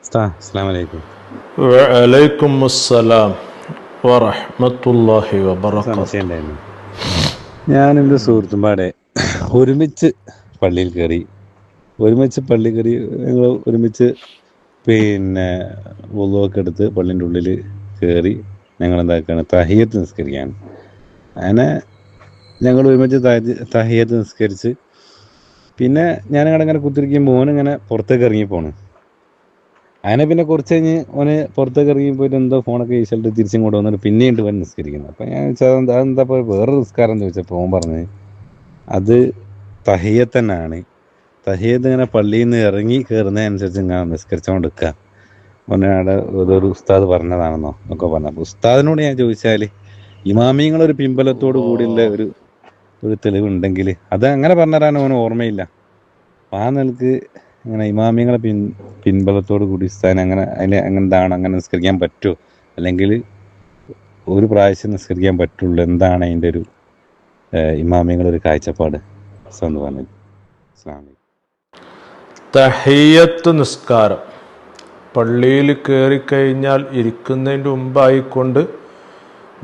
അസ്സലാമലൈക്കും. വഅലൈക്കും അസ്സലാം വറഹ്മത്തുള്ളാഹി വബറകാതുഹു. സംശയം ഉണ്ടായിരുന്നു. ഞാനും എൻ്റെ സുഹൃത്തും പാടെ ഒരുമിച്ച് പള്ളിയിൽ കയറി. ഞങ്ങൾ ഒരുമിച്ച് വുളുവൊക്കെ എടുത്ത് പള്ളിൻ്റെ ഉള്ളിൽ കയറി. ഞങ്ങൾ എന്താക്കുകയാണ്, തഹിയ്യത്ത് നിസ്കരിക്കുകയാണ്. അങ്ങനെ ഞങ്ങൾ ഒരുമിച്ച് തഹിയ്യത്ത് നിസ്കരിച്ച് പിന്നെ ഞാനങ്ങനെ അങ്ങനെ കുത്തിരിക്കുമ്പോൾ ഓനിങ്ങനെ പുറത്തേക്ക് ഇറങ്ങി പോണ്. അങ്ങനെ പിന്നെ കുറച്ച് കഴിഞ്ഞ് ഓന് പുറത്തേക്ക് ഇറങ്ങി പോയിട്ട് എന്തോ ഫോണൊക്കെ ഈശലിട്ട് തിരിച്ചിങ്ങോട്ട് വന്നിട്ട് പിന്നെയും വൻ നിസ്കരിക്കുന്നത്. അപ്പം ഞാൻ ചോദിച്ചാൽ അതെന്താ ഇപ്പോൾ വേറെ നിസ്കാരം എന്ന് ചോദിച്ചപ്പോൾ ഓൻ പറഞ്ഞ് അത് തഹിയ്യത്ത് തന്നെയാണ്. തഹിയ്യത്ത് ഇങ്ങനെ പള്ളിയിൽ നിന്ന് ഇറങ്ങി കയറുന്നതനുസരിച്ച് ഇങ്ങനെ നിസ്കരിച്ചുകൊണ്ട് നിൽക്കുക. അവിടെ ഏതൊരു ഉസ്താദ് പറഞ്ഞതാണെന്നോ എന്നൊക്കെ പറഞ്ഞു. അപ്പോൾ ഉസ്താദിനോട് ഞാൻ ചോദിച്ചാൽ ഇമാമിങ്ങളൊരു പിൻബലത്തോട് കൂടിയുള്ള ഒരു തെളിവുണ്ടെങ്കിൽ അത് അങ്ങനെ പറഞ്ഞുതരാൻ ഓന് ഓർമ്മയില്ല. അപ്പം ആ നിലക്ക് ഇങ്ങനെ ഇമാമിങ്ങളെ പിൻബലത്തോട് കൂടി ഉസ്താദിന് അങ്ങനെ നിസ്കരിക്കാൻ പറ്റുമോ, അല്ലെങ്കിൽ ഒരു പ്രാവശ്യം നിസ്കരിക്കാൻ പറ്റുള്ളൂ, എന്താണ് അതിൻ്റെ ഒരു ഇമാമിങ്ങളൊരു കാഴ്ചപ്പാട് എന്ന് പറഞ്ഞത്? തഹിയ്യത്ത് നിസ്കാരം പള്ളിയിൽ കയറിക്കഴിഞ്ഞാൽ ഇരിക്കുന്നതിൻ്റെ മുമ്പായിക്കൊണ്ട്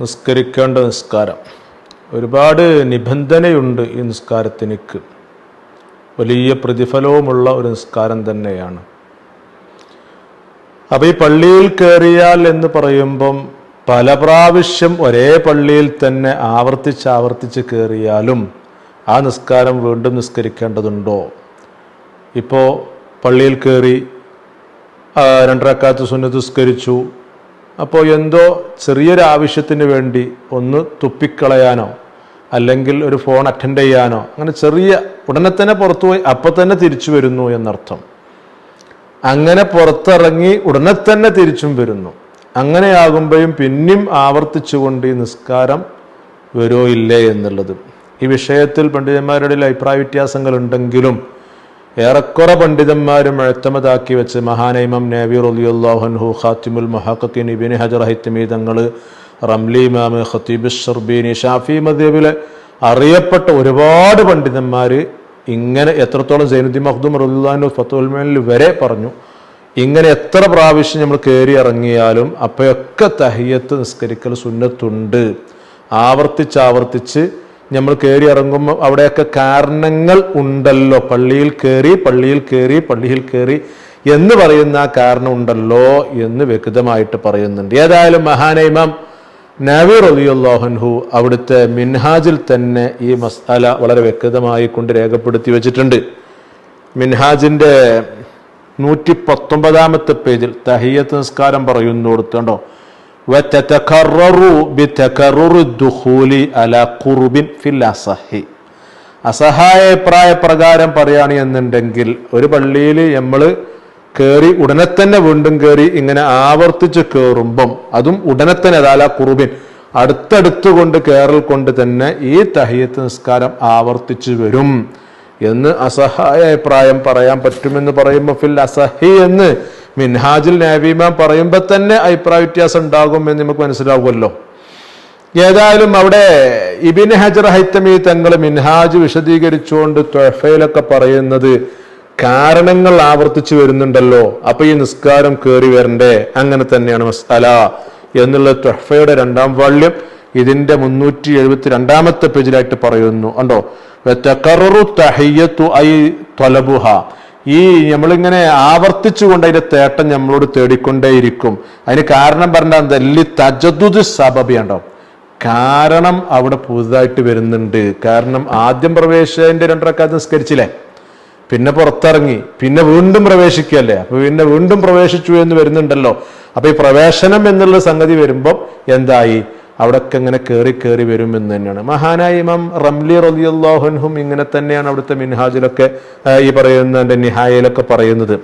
നിസ്കരിക്കേണ്ട നിസ്കാരം. ഒരുപാട് നിബന്ധനയുണ്ട് ഈ നിസ്കാരത്തിനിക്ക്. വലിയ പ്രതിഫലവുമുള്ള ഒരു നിസ്കാരം തന്നെയാണ്. അപ്പോൾ ഈ പള്ളിയിൽ കയറിയാൽ എന്ന് പറയുമ്പം പല പ്രാവശ്യം ഒരേ പള്ളിയിൽ തന്നെ ആവർത്തിച്ച് കയറിയാലും ആ നിസ്കാരം വീണ്ടും നിസ്കരിക്കേണ്ടതുണ്ടോ? ഇപ്പോൾ പള്ളിയിൽ കയറി 2 റക്അത്ത് സുന്നത്ത് നിസ്കരിച്ചു. അപ്പോൾ എന്തോ ചെറിയൊരു ആവശ്യത്തിന് വേണ്ടി ഒന്ന് തുപ്പിക്കളയാനോ അല്ലെങ്കിൽ ഒരു ഫോൺ അറ്റൻഡ് ചെയ്യാനോ അങ്ങനെ ഉടനെ തന്നെ പുറത്തുപോയി അപ്പം തന്നെ തിരിച്ചു വരുന്നു എന്നർത്ഥം. അങ്ങനെ പുറത്തിറങ്ങി ഉടനെ തന്നെ തിരിച്ചും വരുന്നു. അങ്ങനെയാകുമ്പോഴും പിന്നെയും ആവർത്തിച്ചുകൊണ്ട് ഈ നിസ്കാരം വരുമോ ഇല്ലേ എന്നുള്ളത്. ഈ വിഷയത്തിൽ പണ്ഡിതന്മാരുടെ അഭിപ്രായ വ്യത്യാസങ്ങൾ ഉണ്ടെങ്കിലും ഏറെക്കുറെ പണ്ഡിതന്മാരും എഴുത്തമതാക്കി വെച്ച് മഹാനായ ഇമാം നവവി റളിയല്ലാഹു അൻഹു, ഖാത്തിമുൽ മുഹഖഖീൻ ഇബ്നു ഹജർ ഹൈതമി തങ്ങൾ, റംലി ഇമാം, ഖതീബ് ശർബീനി, ഷാഫി മദ്ഹബിലെ അറിയപ്പെട്ട ഒരുപാട് പണ്ഡിതന്മാർ ഇങ്ങനെ എത്രത്തോളം സൈനുദ്ദീൻ മഖ്ദൂം റളിയല്ലാഹു അൻഹു ഫത്ഹുൽ മുഈനിൽ വരെ പറഞ്ഞു, ഇങ്ങനെ എത്ര പ്രാവശ്യം നമ്മൾ കയറി ഇറങ്ങിയാലും അപ്പോഴൊക്കെ തഹിയ്യത്ത് നിസ്കരിക്കൽ സുന്നത്തുണ്ട്. ആവർത്തിച്ച് നമ്മൾ കയറി ഇറങ്ങുമ്പോൾ അവിടെയൊക്കെ കാരണങ്ങൾ ഉണ്ടല്ലോ. പള്ളിയിൽ കയറി എന്ന് പറയുന്ന ആ കാരണം ഉണ്ടല്ലോ എന്ന് വ്യക്തമായിട്ട് പറയുന്നുണ്ട്. ഏതായാലും മഹാനായ ഇമാം നവവി റളിയല്ലാഹു അൻഹു അവിടുത്തെ മിൻഹാജിൽ തന്നെ ഈ മസ്അല വളരെ വ്യക്തമായി കൊണ്ട് രേഖപ്പെടുത്തി വെച്ചിട്ടുണ്ട്. മിൻഹാജിന്റെ 119-ാമത്തെ പേജിൽ തഹിയ്യത്ത് നിസ്കാരം പറയുന്നു കൊടുത്തുണ്ടോ, അസഹായ അഭിപ്രായ പ്രകാരം പറയാണ് എന്നുണ്ടെങ്കിൽ ഒരു പള്ളിയിൽ നമ്മൾ കയറി ഉടനെ തന്നെ വീണ്ടും കയറി ഇങ്ങനെ ആവർത്തിച്ച് കയറുമ്പം അതും ഉടനെ തന്നെ അതാല കുറുബിൻ അടുത്തടുത്ത് കൊണ്ട് കയറൽ കൊണ്ട് തന്നെ ഈ തഹിയ്യത്ത് നിസ്കാരം ആവർത്തിച്ചു വരും എന്ന് അസഹായ അഭിപ്രായം പറയാൻ പറ്റുമെന്ന് പറയുമ്പോൾ ഫിൽ അസഹി എന്ന് മിൻഹാജിൽ നവവി ഇമാം പറയുമ്പോൾ തന്നെ അഭിപ്രായ വ്യത്യാസം ഉണ്ടാകും എന്ന് നമുക്ക് മനസ്സിലാവുമല്ലോ. ഏതായാലും അവിടെ ഇബ്നു ഹജർ ഹൈതമി തങ്ങൾ മിൻഹാജ് വിശദീകരിച്ചുകൊണ്ട് തുഹഫയിലൊക്കെ പറയുന്നത് കാരണങ്ങൾ ആവർത്തിച്ചു വരുന്നുണ്ടല്ലോ, അപ്പൊ ഈ നിസ്കാരം കയറി വരണ്ടേ, അങ്ങനെ തന്നെയാണ് മസ്അല എന്നുള്ള തുഹഫയുടെ 2-ാം വാള്യം ഇതിന്റെ 372-ാമത്തെ പേജിലായിട്ട് പറയുന്നു. കണ്ടോ, തഖററു തഹിയ്യത്തു ഐ ത്വലബുഹ, ഈ നമ്മളിങ്ങനെ ആവർത്തിച്ചുകൊണ്ട് അതിന്റെ തേട്ടം നമ്മളോട് തേടിക്കൊണ്ടേയിരിക്കും. അതിന് കാരണം പറഞ്ഞാൽ തജദ്ദുദ് സബബി ഉണ്ടോ, കാരണം അവിടെ പുതുതായിട്ട് വരുന്നുണ്ട്. കാരണം ആദ്യം പ്രവേശിച്ചതിന്റെ 2 റക്അത്ത് നിസ്കരിച്ചില്ലേ, പിന്നെ പുറത്തിറങ്ങി, പിന്നെ വീണ്ടും പ്രവേശിക്കുകയല്ലേ, അപ്പൊ പിന്നെ വീണ്ടും പ്രവേശിച്ചു എന്ന് വരുന്നുണ്ടല്ലോ. അപ്പൊ ഈ പ്രവേശനം എന്നുള്ള സംഗതി വരുമ്പോൾ എന്തായി, അവിടെയൊക്കെ ഇങ്ങനെ കയറി വരും എന്ന് തന്നെയാണ്. മഹാനായ ഇമാം റംലി റളിയല്ലാഹു അൻഹും ഇങ്ങനെ തന്നെയാണ് അവിടുത്തെ മിൻഹാജിലൊക്കെ ഈ പറയുന്ന നിഹായയിലൊക്കെ പറയുന്നത്.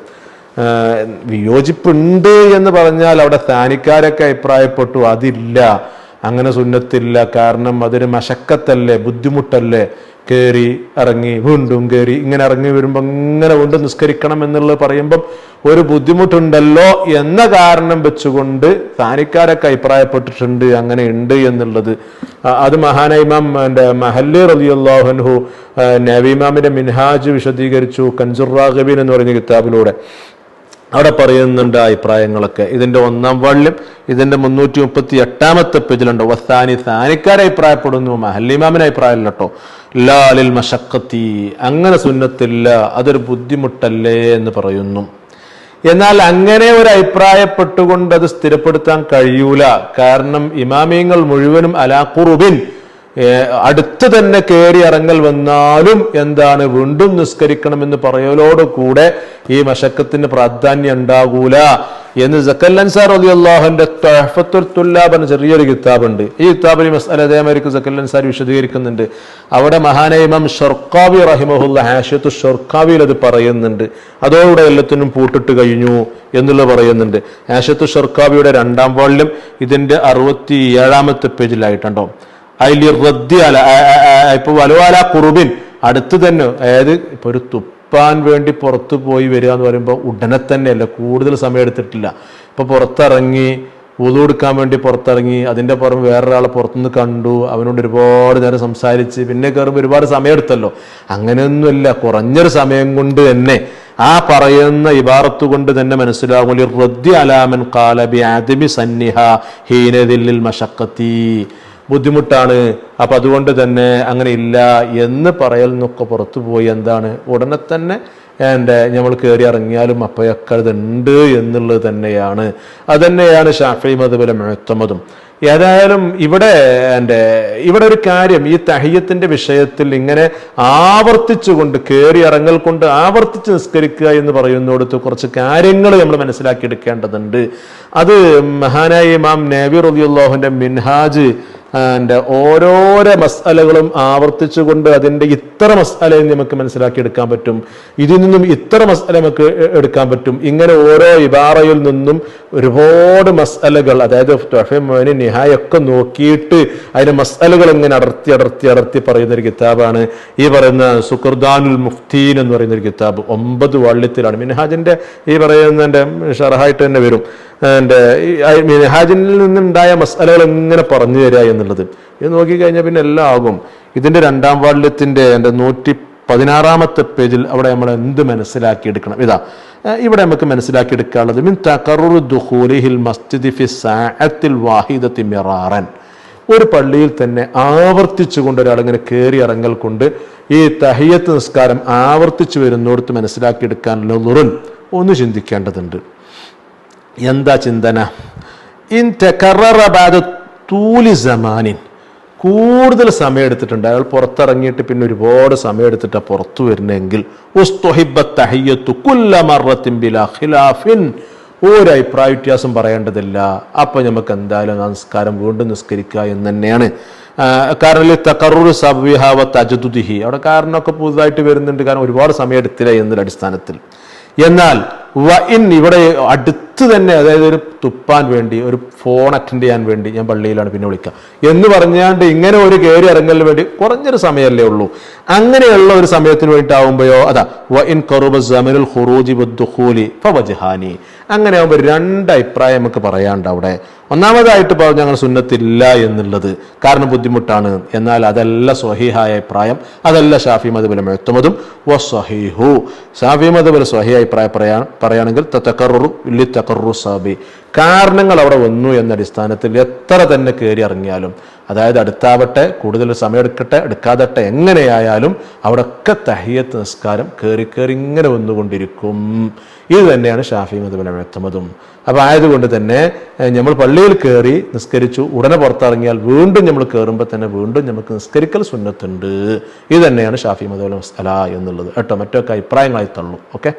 വിയോജിപ്പുണ്ട് എന്ന് പറഞ്ഞാൽ അവിടെ സ്ഥാനിക്കാരൊക്കെ അഭിപ്രായപ്പെട്ടു അതില്ല, അങ്ങനെ സുന്നത്തില്ല, കാരണം അതൊരു മശക്കത്തല്ലേ, ബുദ്ധിമുട്ടല്ലേ, കയറി ഇറങ്ങി വീണ്ടും കയറി ഇങ്ങനെ ഇറങ്ങി വരുമ്പോൾ ഇങ്ങനെ വീണ്ടും നിസ്കരിക്കണം എന്നുള്ളത് പറയുമ്പം ഒരു ബുദ്ധിമുട്ടുണ്ടല്ലോ എന്ന കാരണം വെച്ചുകൊണ്ട് സ്ഥാനിക്കാരൊക്കെ അഭിപ്രായപ്പെട്ടിട്ടുണ്ട് അങ്ങനെ ഉണ്ട് എന്നുള്ളത്. അത് മഹാനായ ഇമാം മഹല്ലി റളിയല്ലാഹു അൻഹു നവവി ഇമാമിന്റെ മിൻഹാജ് വിശദീകരിച്ചു കൻസുർ റാഗിബീൻ എന്ന് പറയുന്ന കിതാബിലൂടെ. അവിടെ പറയുന്നുണ്ട് അഭിപ്രായങ്ങളൊക്കെ. ഇതിന്റെ 1-ാം വാള്യം ഇതിന്റെ 338-ാമത്തെ പേജിലുണ്ട്. വസാനി സാനിക്കാരെ അഭിപ്രായപ്പെടുന്നു, മഹല്ലിമാമിന് അഭിപ്രായമല്ല കേട്ടോ. ലാലിൽ മശക്കത്തി, അങ്ങനെ സുന്നത്തില്ല, അതൊരു ബുദ്ധിമുട്ടല്ലേ എന്ന് പറയുന്നു. എന്നാൽ അങ്ങനെ ഒരു അഭിപ്രായപ്പെട്ടുകൊണ്ട് അത് സ്ഥിരപ്പെടുത്താൻ കഴിയൂല. കാരണം ഇമാമിയങ്ങൾ മുഴുവനും അലാ ഖുർബിൻ, അടുത്ത് തന്നെ കയറി ഇറങ്ങൽ വന്നാലും എന്താണ് വീണ്ടും നിസ്കരിക്കണമെന്ന് പറയലോട് കൂടെ ഈ മശക്കത്തിന് പ്രാധാന്യം ഉണ്ടാകൂല എന്ന് സക്കല്ലൻ സാർ റളിയല്ലാഹുവിന്റെ തുഹ്ഫത്തുൽ തുല്ലാബ് എന്ന ചെറിയൊരു കിതാബുണ്ട്. ഈ കിതാബിൽ മസ്അല അതേമാതിരി സക്കല്ലൻ സാർ വിശദീകരിക്കുന്നുണ്ട്. അവിടെ മഹാനായ ഇമാം ഷർക്കാവി റഹിമഹുല്ല ഹാഷിയത്തു ഷർക്കാവിയിൽ അത് പറയുന്നുണ്ട്. അതോടെ എല്ലാത്തിനും പൂട്ടിട്ട് കഴിഞ്ഞു എന്നുള്ളത് പറയുന്നുണ്ട്. ഹാഷിയത്തു ഷർക്കാവിയുടെ 2-ാം വാള്യം ഇതിന്റെ 67-ാമത്തെ പേജിലായിട്ടുണ്ടോ. അതിൽ റദ്ദി അല ഇപ്പൊ വലുവാല കുറുബിൻ, അടുത്ത് തന്നെ, അതായത് ഇപ്പൊ ഒരു തുപ്പാൻ വേണ്ടി പുറത്തു പോയി വരിക എന്ന് പറയുമ്പോൾ ഉടനെ തന്നെയല്ല, കൂടുതൽ സമയം എടുത്തിട്ടില്ല. ഇപ്പൊ പുറത്തിറങ്ങി വുളു എടുക്കാൻ വേണ്ടി പുറത്തിറങ്ങി, അതിന്റെ പുറമെ വേറൊരാളെ പുറത്തുനിന്ന് കണ്ടു, അവനോട് ഒരുപാട് നേരം സംസാരിച്ച് പിന്നെ കയറുമ്പോൾ ഒരുപാട് സമയം എടുത്തല്ലോ. അങ്ങനെയൊന്നുമില്ല, കുറഞ്ഞൊരു സമയം കൊണ്ട് തന്നെ ആ പറയുന്ന ഇബാറത്ത് കൊണ്ട് തന്നെ മനസ്സിലാകും. റദ്ദി അലാമൻ ഖാല ബിഅദമി സന്നിഹ ഹീനദിൽ മശഖത്തി, ബുദ്ധിമുട്ടാണ്, അപ്പൊ അതുകൊണ്ട് തന്നെ അങ്ങനെ ഇല്ല എന്ന് പറയൽ നിന്നൊക്കെ പുറത്തു പോയി എന്താണ് ഉടനെ തന്നെ നമ്മൾ കയറി ഇറങ്ങിയാലും അപ്പോഴൊക്കെ അതുണ്ട് എന്നുള്ളത് തന്നെയാണ്. അതന്നെയാണ് ഷാഫി മദ്ഹബിലെ മുഅ്തമദും. ഏതായാലും ഇവിടെ ഒരു കാര്യം, ഈ തഹിയ്യത്തിന്റെ വിഷയത്തിൽ ഇങ്ങനെ ആവർത്തിച്ചുകൊണ്ട് കയറി ഇറങ്ങൽ കൊണ്ട് ആവർത്തിച്ച് നിസ്കരിക്കുക എന്ന് പറയുന്നിടത്ത് കുറച്ച് കാര്യങ്ങൾ നമ്മൾ മനസ്സിലാക്കിയെടുക്കേണ്ടതുണ്ട്. അത് മഹാനായ ഇമാം നബി റളിയല്ലാഹുവിന്റെ മിൻഹാജ് ഓരോരോ മസ്അലകളും ആവർത്തിച്ചുകൊണ്ട് അതിന്റെ ഇത്ര മസ്അലയും നമുക്ക് മനസ്സിലാക്കിയെടുക്കാൻ പറ്റും, ഇതിൽ നിന്നും ഇത്ര മസ്അല നമുക്ക് എടുക്കാൻ പറ്റും. ഇങ്ങനെ ഓരോ ഇബാറയിൽ നിന്നും ഒരുപാട് മസ്അലകൾ, അതായത് തുഹ്ഫ നിഹായൊക്കെ നോക്കിയിട്ട് അതിന്റെ മസ്അലകൾ ഇങ്ങനെ അടർത്തി പറയുന്ന ഒരു കിതാബാണ് ഈ പറയുന്ന സുഖർദാനുൽ മുഫ്തീൻ എന്ന് പറയുന്ന ഒരു കിതാബ്. 9 വാള്യത്തിലാണ്. മിൻഹാജിന്റെ ഈ പറയുന്നതിന്റെ ഷറഹായിട്ട് തന്നെ വരും. മിൻഹാജിൽ നിന്നുണ്ടായ മസ്അലകൾ എങ്ങനെ പറഞ്ഞു തരിക എന്നുള്ളത് ഇത് നോക്കിക്കഴിഞ്ഞാൽ പിന്നെ എല്ലാം ആകും. ഇതിന്റെ 2-ാം വാള്യത്തിന്റെ 116-ാമത്തെ പേജിൽ അവിടെ നമ്മൾ എന്ത് മനസ്സിലാക്കിയെടുക്കണം? ഇതാ ഇവിടെ നമുക്ക് മനസ്സിലാക്കിയെടുക്കാനുള്ളത് മിൻ തഖററു ദുഖൂലിഹിൽ മസ്ജിദി ഫി സഅത്തിൽ വാഹിദത്തി മിറാറൻ, ഒരു പള്ളിയിൽ തന്നെ ആവർത്തിച്ചുകൊണ്ട് ഒരാളിങ്ങനെ കയറി ഇറങ്ങൽ കൊണ്ട് ഈ തഹിയ്യത്ത് നിസ്കാരം ആവർത്തിച്ചു വരുന്നിടത്ത് മനസ്സിലാക്കിയെടുക്കാനുള്ള ളുറുൻ ഒന്ന് ചിന്തിക്കേണ്ടതുണ്ട്. എന്താ ചിന്തന? ഇൻ തകററ ബഅദ തൂലി സമാനിൻ, കൂടുതൽ സമയം എടുത്തിട്ടുണ്ട്, അയാൾ പുറത്തിറങ്ങിയിട്ട് പിന്നെ ഒരുപാട് സമയം എടുത്തിട്ടാണ് പുറത്തു വരുന്നതെങ്കിൽ ഉസ്തുഹിബ്ബ തഹിയ്യത്തു കുല്ല മറത്തിൻ ബിലാ ഖിലാഫിൻ, ഒരു അഭിപ്രായ വ്യത്യാസം പറയേണ്ടതില്ല. അപ്പൊ നമുക്ക് എന്തായാലും നമസ്കാരം വീണ്ടും നിസ്കരിക്കുക എന്ന് തന്നെയാണ്. കാരണം തഖററു സബ്വിഹ വ തജദ്ദുദിഹി, അവിടെ കാരണമൊക്കെ പുതുതായിട്ട് വരുന്നുണ്ട്, കാരണം ഒരുപാട് സമയം എടുത്തില്ല എന്നതിന്റെ അടിസ്ഥാനത്തിൽ. എന്നാൽ ഇവിടെ അടുത്ത് തന്നെ, അതായത് ഒരു തുപ്പാൻ വേണ്ടി, ഒരു ഫോൺ അറ്റൻഡ് ചെയ്യാൻ വേണ്ടി ഞാൻ പള്ളിയിലാണ് പിന്നെ വിളിക്കാം എന്ന് പറഞ്ഞാണ്ട് ഇങ്ങനെ ഒരു കയറി ഇറങ്ങലിന് വേണ്ടി കുറഞ്ഞൊരു സമയമല്ലേ ഉള്ളൂ. അങ്ങനെയുള്ള ഒരു സമയത്തിന് വേണ്ടിയിട്ടാവുമ്പോഴോ അതാ വഇൻ ഖറബ സമനുൽ ഖുറൂജി വദ്ദുഖൂലി ഫവജ്ഹാനി, അങ്ങനെ ആകുമ്പോൾ 2 അഭിപ്രായം നമുക്ക് പറയാണ്ട്. അവിടെ ഒന്നാമതായിട്ട് പറഞ്ഞു ഞങ്ങൾ സുന്നത്തില്ല എന്നുള്ളത്, കാരണം ബുദ്ധിമുട്ടാണ്. എന്നാൽ അതല്ല സ്വഹീഹായ അഭിപ്രായം, അതല്ല ഷാഫി മദ്ഹബിലെ മുഅ്തമദും വസ്വഹീഹു. ഷാഫി മദ്ഹബിലെ സ്വഹീഹ അഭിപ്രായം പറയുകയാണെങ്കിൽ തതഖററു ലിതഖററു സാബി, കാരണങ്ങൾ അവിടെ വന്നു എന്ന അടിസ്ഥാനത്തിൽ എത്ര തന്നെ കയറി ഇറങ്ങിയാലും, അതായത് അടുത്താവട്ടെ, കൂടുതൽ സമയം എടുക്കട്ടെ എടുക്കാതട്ടെ, എങ്ങനെയായാലും അവിടെയൊക്കെ തഹിയ്യത്ത് നിസ്കാരം കയറി ഇങ്ങനെ വന്നുകൊണ്ടിരിക്കും. ഇത് തന്നെയാണ് ഷാഫി മദ്ഹബിലെ മുഅ്തമദും. അപ്പൊ ആയതുകൊണ്ട് തന്നെ നമ്മൾ പള്ളിയിൽ കയറി നിസ്കരിച്ചു, ഉടനെ പുറത്തിറങ്ങിയാൽ വീണ്ടും നമ്മൾ കയറുമ്പോൾ തന്നെ വീണ്ടും നമുക്ക് നിസ്കരിക്കൽ സുന്നത്തുണ്ട്. ഇത് തന്നെയാണ് ഷാഫി മദ്ഹബിലെ മസ്അല എന്നുള്ളത് കേട്ടോ. മറ്റൊക്കെ അഭിപ്രായങ്ങളായി തള്ളും. ഓക്കെ.